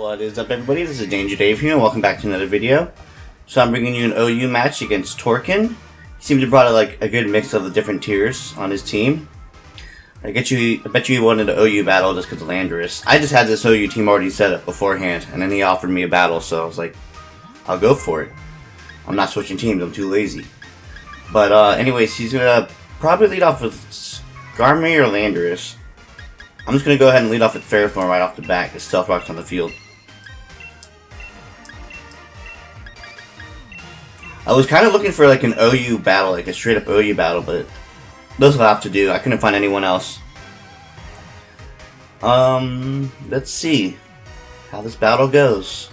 What is up, everybody? This is Danger Dave here, and welcome back to another video. So I'm bringing you an OU match against Torkin. He seems to have brought a good mix of the different tiers on his team. I bet you he wanted an OU battle just because of Landorus. I just had this OU team already set up beforehand, and then he offered me a battle, so I was like, I'll go for it. I'm not switching teams, I'm too lazy. But anyways, he's gonna probably lead off with Skarmory or Landorus. I'm just going to go ahead and lead off with Ferrothorn right off the bat because Stealth Rock's on the field. I was kind of looking for like an OU battle, like a straight up OU battle, but those will have to do. I couldn't find anyone else. Let's see how this battle goes.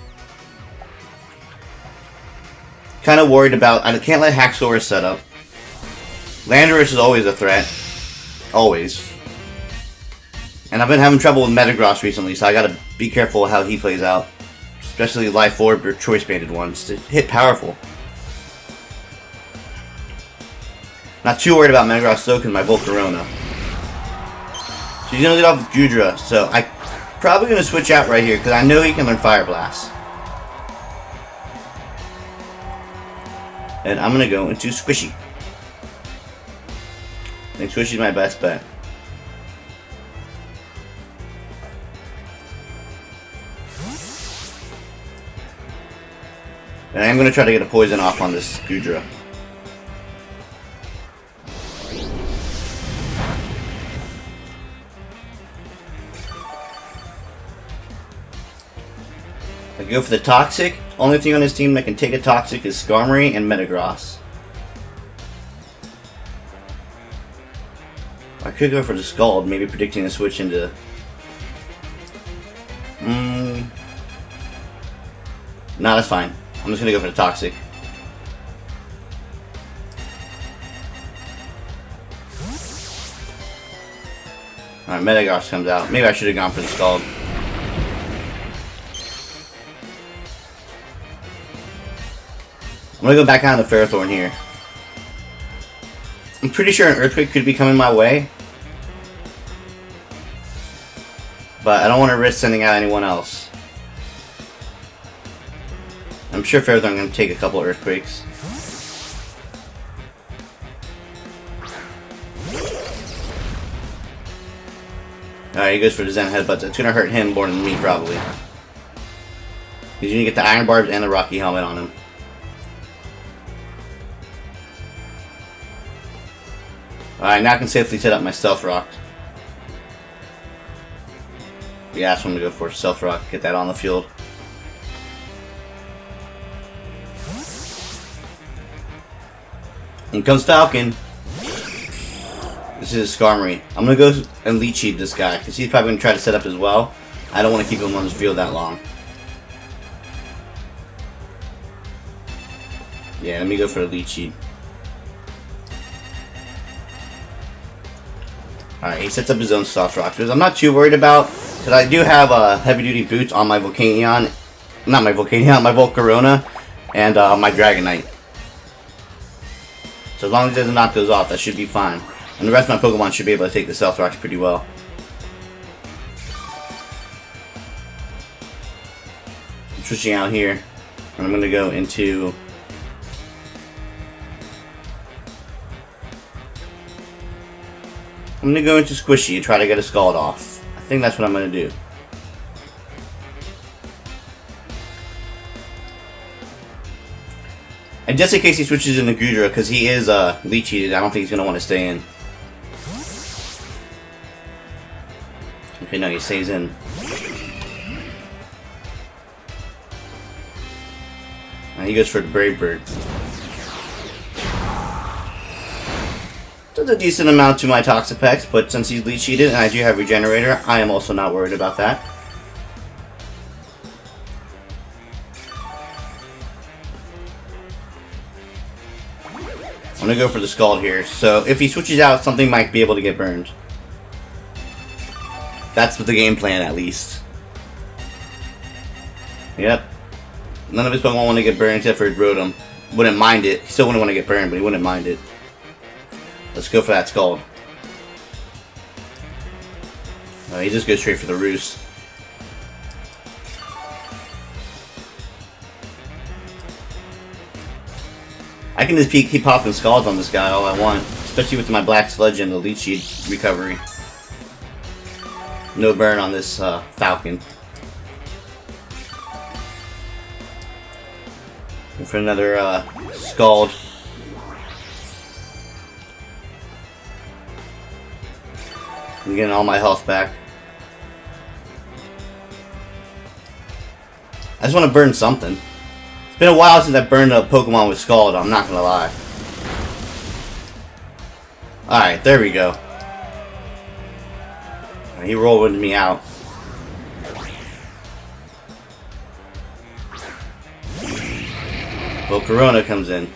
Kind of worried about, I can't let Haxorus set up. Landorus is always a threat. Always. And I've been having trouble with Metagross recently, so I gotta be careful how he plays out. Especially Life Orb or Choice Banded ones. To hit powerful. Not too worried about Metagross though, because my Volcarona. So he's gonna lead off with Goodra, so I'm probably gonna switch out right here, because I know he can learn Fire Blast. And I'm gonna go into Squishy. I think Squishy's my best bet. And I'm going to try to get a poison off on this Goodra. I go for the Toxic. Only thing on his team that can take a Toxic is Skarmory and Metagross. I could go for the Scald, maybe predicting a switch into... No, that's fine. I'm just going to go for the Toxic. Alright, Metagross comes out. Maybe I should have gone for the Scald. I'm going to go back on the Ferrothorn here. I'm pretty sure an Earthquake could be coming my way. But I don't want to risk sending out anyone else. I'm sure Ferrothorn going to take a couple of Earthquakes. Alright, he goes for the Zen Headbutts. It's going to hurt him more than me, probably. He's going to get the Iron Barbs and the Rocky Helmet on him. Alright, now I can safely set up my Stealth Rock. Yeah, that's what I'm going to go for. Stealth Rock. Get that on the field. In comes Falcon. This is Skarmory. I'm going to go and Leech Seed this guy, because he's probably going to try to set up as well. I don't want to keep him on his field that long. Yeah, let me go for the Leech Seed. Alright, he sets up his own Soft Rock, which I'm not too worried about, because I do have heavy duty boots on my Volcanion. Not my Volcanion, my Volcarona, and my Dragonite. So as long as it doesn't knock those off, that should be fine. And the rest of my Pokemon should be able to take the Stealth Rocks pretty well. I'm switching out here, and I'm going to go into... I'm going to go into Squishy and try to get a Scald off. I think that's what I'm going to do. And just in case he switches into Goodra, because he is Leech Seeded, I don't think he's going to want to stay in. Okay, no, he stays in. And he goes for the Brave Bird. Does a decent amount to my Toxapex, but since he's Leech Seeded and I do have Regenerator, I am also not worried about that. I'm going to go for the Scald here, so if he switches out, something might be able to get burned. That's the game plan, at least. Yep. None of his Pokemon want to get burned except for Rotom. Wouldn't mind it. He still wouldn't want to get burned, but he wouldn't mind it. Let's go for that Scald. He just goes straight for the Roost. I can just keep popping Scalds on this guy all I want. Especially with my Black Sludge and the Leech Seed recovery. No burn on this Falcon. And for another Scald. I'm getting all my health back. I just want to burn something. It's been a while since I burned a Pokemon with Scald, I'm not gonna lie. Alright, there we go. He rolled me out. Volcarona comes in.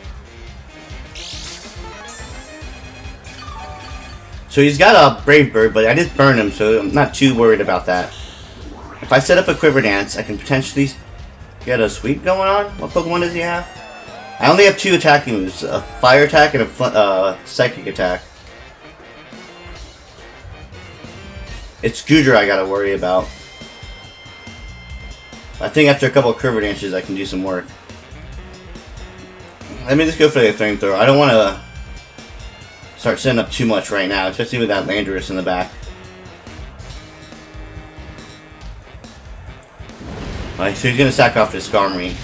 So he's got a Brave Bird, but I just burned him, so I'm not too worried about that. If I set up a Quiver Dance, I can potentially get a sweep going on. What Pokemon does he have? I only have 2 attacking moves, a Fire Attack and a Psychic Attack. It's Goodra I gotta worry about. I think after a couple of Quiver Dances I can do some work. Let me just go for the Flamethrower. I don't want to start setting up too much right now, especially with that Landorus in the back. Alright, so he's going to sack off his Skarmory.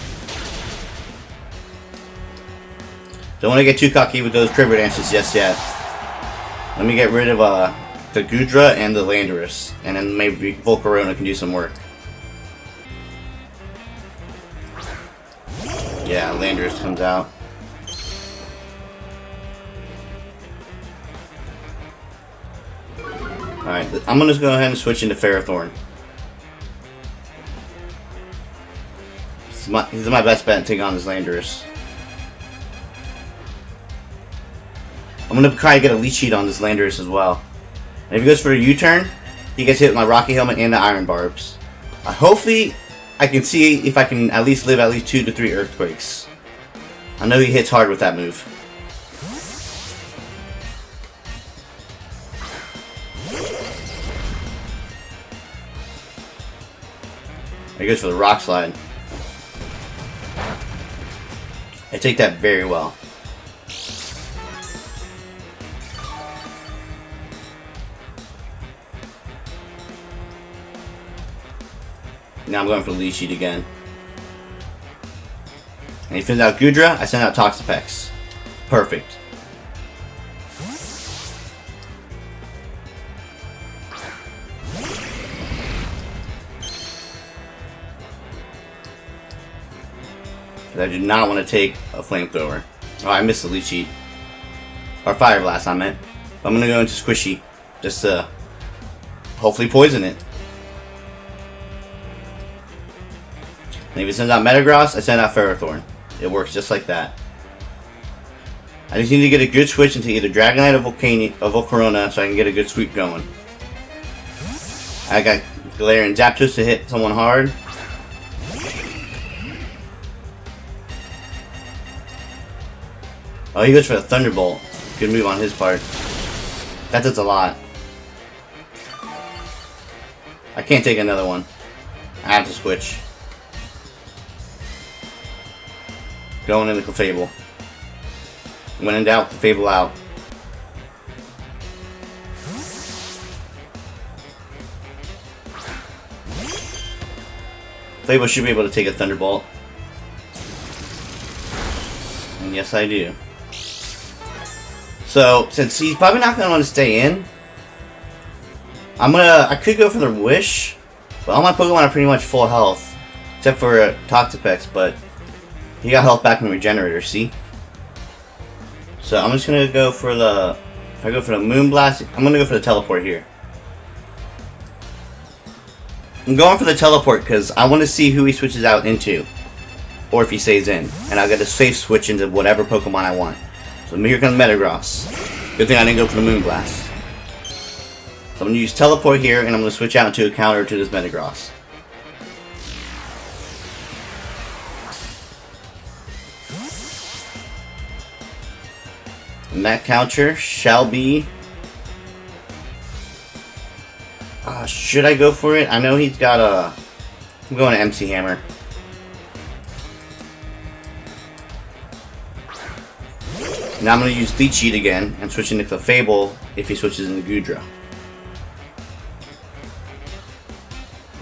Don't want to get too cocky with those Quiver Dances just yet. Let me get rid of the Goodra and the Landorus, and then maybe Volcarona can do some work. Yeah, Landorus comes out. Alright, I'm going to go ahead and switch into Ferrothorn. He's my best bet to take on this Landorus. I'm going to try to get a Leech Seed on this Landorus as well. And if he goes for a U-turn, he gets hit with my Rocky Helmet and the Iron Barbs. Hopefully, I can see if I can at least live at least 2 to 3 Earthquakes. I know he hits hard with that move. He goes for the Rock Slide. I take that very well. Now I'm going for Leech Seed again. And he sends out Goodra, I send out Toxapex. Perfect. I do not want to take a Flamethrower. Oh, I missed the Leech Seed. Or Fire Blast, I meant. I'm going to go into Squishy. Just to hopefully poison it. And if he sends out Metagross, I send out Ferrothorn. It works just like that. I just need to get a good switch into either Dragonite or Volcarona so I can get a good sweep going. I got Galarian Zapdos to hit someone hard. Oh, he goes for the Thunderbolt. Good move on his part. That does a lot. I can't take another one. I have to switch. Going into Clefable. When in doubt, Clefable out. Clefable should be able to take a Thunderbolt. And yes, I do. So, since he's probably not going to want to stay in, I could go for the Wish, but all my Pokemon are pretty much full health, except for Toxapex, but he got health back from the Regenerator, see? So I'm just going to go for the, if I go for the Moonblast, I'm going to go for the Teleport here. I'm going for the Teleport because I want to see who he switches out into, or if he stays in, and I'll get a safe switch into whatever Pokemon I want. So here comes Metagross. Good thing I didn't go for the Moonblast. So I'm going to use Teleport here, and I'm going to switch out into a counter to this Metagross. And that counter shall be... should I go for it? I know he's got a... I'm going to MC Hammer. Now I'm going to use Leech Seed again and switch into Clefable if he switches into Goodra.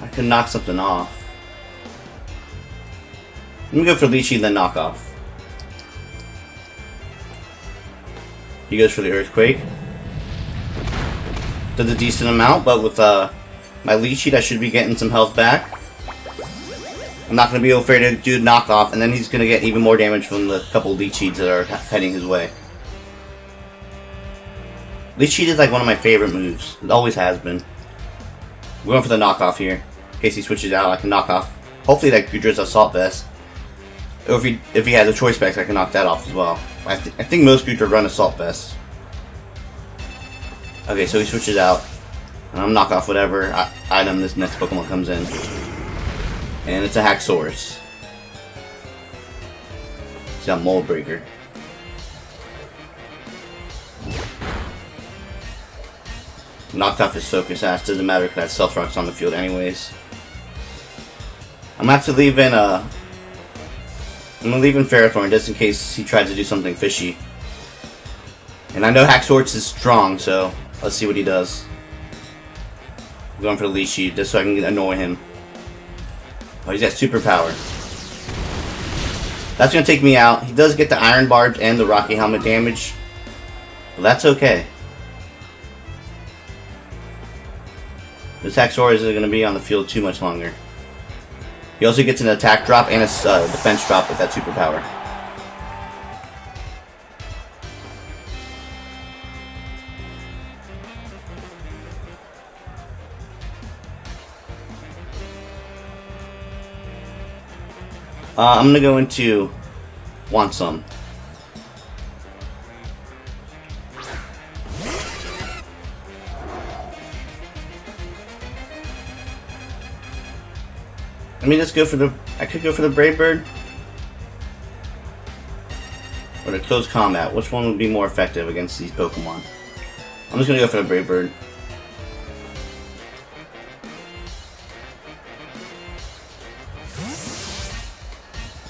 I can knock something off. Let me go for Leech Seed and then knock off. He goes for the Earthquake. Does a decent amount, but with my Leech Seed I should be getting some health back. I'm not going to be afraid to do the knockoff, and then he's going to get even more damage from the couple Leech Seeds that are heading his way. Leech Seed is like one of my favorite moves. It always has been. We're going for the knockoff here. In case he switches out, I can knock off. Hopefully that Goodra's Assault Vest. Or if he has a Choice Specs, I can knock that off as well. I think most Goodra run Assault Vest. Okay, so he switches out. And I'm knock off whatever item this next Pokemon comes in. And it's a Haxorus. He's got Mold Breaker. Knocked off his Focus Sash. Doesn't matter because that Stealth Rock's on the field anyways. I'm gonna have to leave in Ferrothorn just in case he tries to do something fishy. And I know Haxorus is strong, so let's see what he does. I'm going for the Leech Seed just so I can annoy him. Oh, he's got Superpower. That's going to take me out. He does get the Iron Barbs and the Rocky Helmet damage. But that's okay. This Haxorus isn't going to be on the field too much longer. He also gets an attack drop and a defense drop with that Superpower. I'm gonna go into Want Some. Let me just go for the. I could go for the Brave Bird or the Close Combat. Which one would be more effective against these Pokemon? I'm just gonna go for the Brave Bird.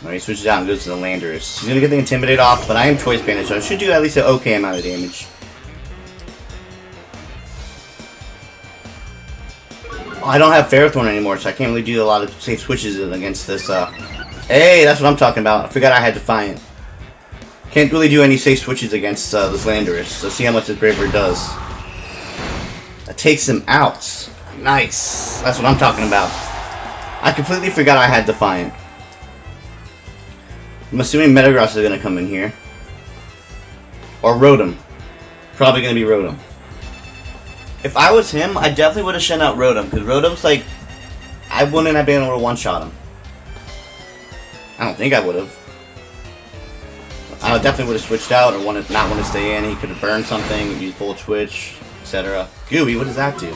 He switches out and goes to the Landorus. He's going to get the Intimidate off, but I am Choice Banded, so I should do at least an okay amount of damage. Oh, I don't have Ferrothorn anymore, so I can't really do a lot of safe switches against this. Hey, that's what I'm talking about. I forgot I had Defiant. Can't really do any safe switches against this Landorus, so see how much this Brave Bird does. That takes him out. Nice. That's what I'm talking about. I completely forgot I had Defiant. I'm assuming Metagross is going to come in here. Or Rotom. Probably going to be Rotom. If I was him, I definitely would have sent out Rotom. Because Rotom's like... I wouldn't have been able to one-shot him. I don't think I would have. I definitely would have switched out or not want to stay in. He could have burned something, used Volt Switch, etc. Gooey, what does that do?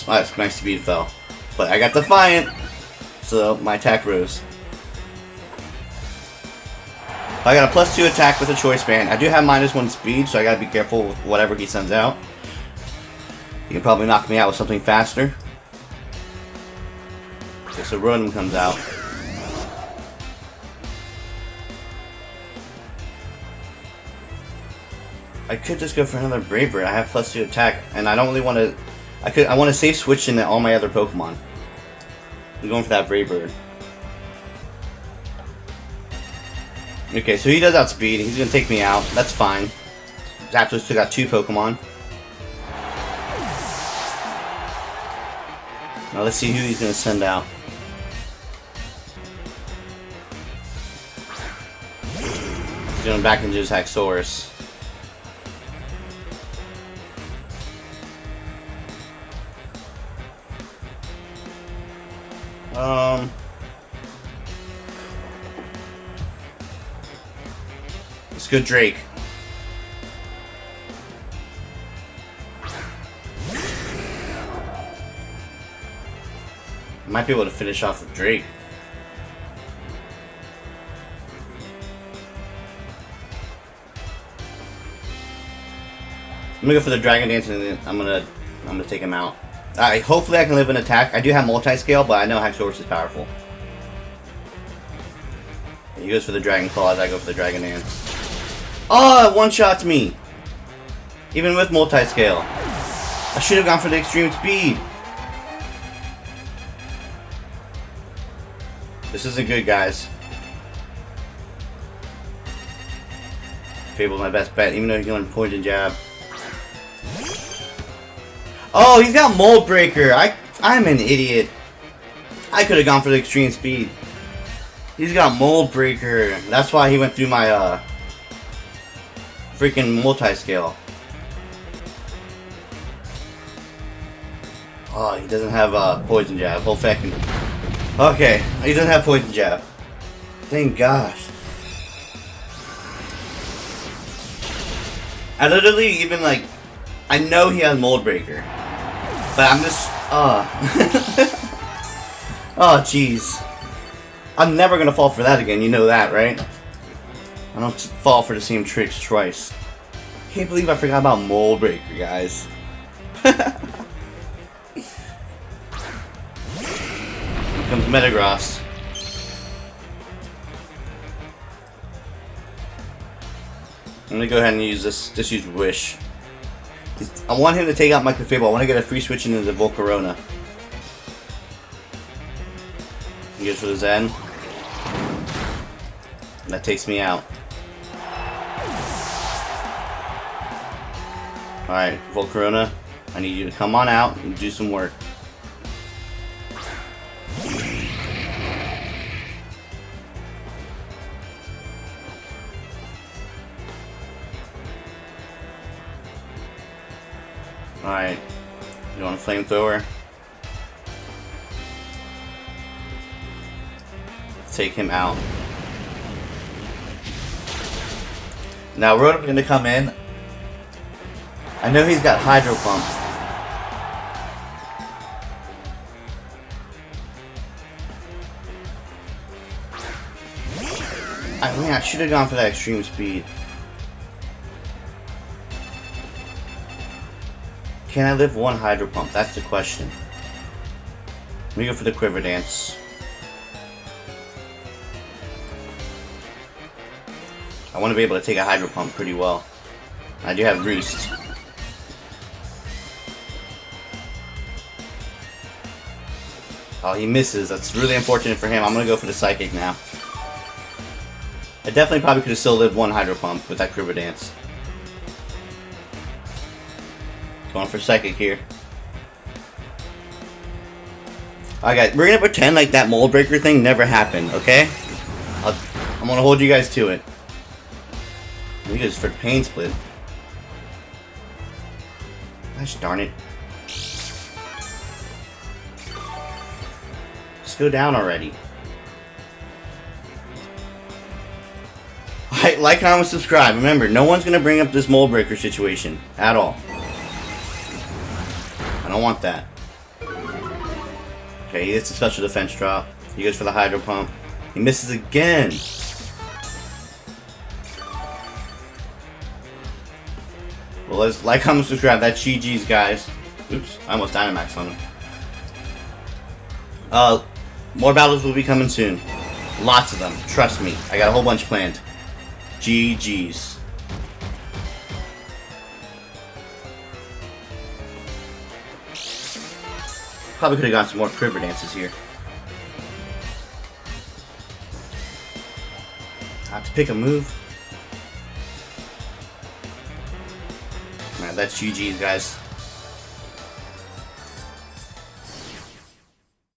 My speed fell. But I got Defiant. So my attack rose. I got a +2 attack with a Choice Band. I do have -1 speed, so I gotta be careful with whatever he sends out. He can probably knock me out with something faster. Okay, so Rotom comes out. I could just go for another Brave Bird. I have +2 attack, and I don't really want to. I want to safe switch into all my other Pokemon. I'm going for that Brave Bird. Okay, so he does outspeed. He's going to take me out. That's fine. Zapdos still got 2 Pokemon. Now let's see who he's going to send out. He's going back into his Haxorus. Let's go Drake. Might be able to finish off with Drake. I'm gonna go for the Dragon Dance and then I'm gonna take him out. Hopefully I can live an attack. I do have multi-scale, but I know Haxorus is powerful. He goes for the Dragon Claw as I go for the Dragon Dance. Oh, it one-shots me. Even with multi-scale. I should have gone for the extreme speed. This isn't good, guys. Fable's my best bet, even though he can learn Poison Jab. Oh, he's got Mold Breaker. I'm an idiot. I could have gone for the extreme speed. He's got Mold Breaker. That's why he went through my freaking multi-scale. Oh, he doesn't have Poison Jab. Hopefully I can... Okay, he doesn't have Poison Jab. Thank gosh. I literally even like... I know he has Mold Breaker. But I'm just... Oh, jeez. I'm never gonna fall for that again, you know that, right? I don't fall for the same tricks twice. Can't believe I forgot about Mold Breaker, guys. Here comes Metagross. I'm gonna go ahead and use this. Just use Wish. I want him to take out my Clefable. I want to get a free switch into the Volcarona. He goes for the Zen. That takes me out. Alright, Volcarona, I need you to come on out and do some work. Alright, you want a flamethrower? Take him out. Now Rotom's gonna come in. I know he's got Hydro Pump. I should have gone for that extreme speed. Can I live one Hydro Pump? That's the question. Let me go for the Quiver Dance. I want to be able to take a Hydro Pump pretty well. I do have Roost. Oh, he misses. That's really unfortunate for him. I'm going to go for the Psychic now. I definitely probably could have still lived one Hydro Pump with that Quiver Dance. Going for Psychic here. Alright guys, we're going to pretend like that Mold Breaker thing never happened, okay? I'm going to hold you guys to it. He goes for Pain Split. Gosh darn it. Just go down already. Alright, like, comment, subscribe. Remember, no one's going to bring up this Mold Breaker situation. At all. I don't want that. Okay, he hits a special defense drop. He goes for the Hydro Pump. He misses again. Well, let's like, comment, subscribe. That's GG's, guys. Oops, I almost Dynamaxed on him. More battles will be coming soon. Lots of them. Trust me. I got a whole bunch planned. GG's. Probably could have gotten some more Quiver Dances here. I have to pick a move. Alright, that's GG's, guys.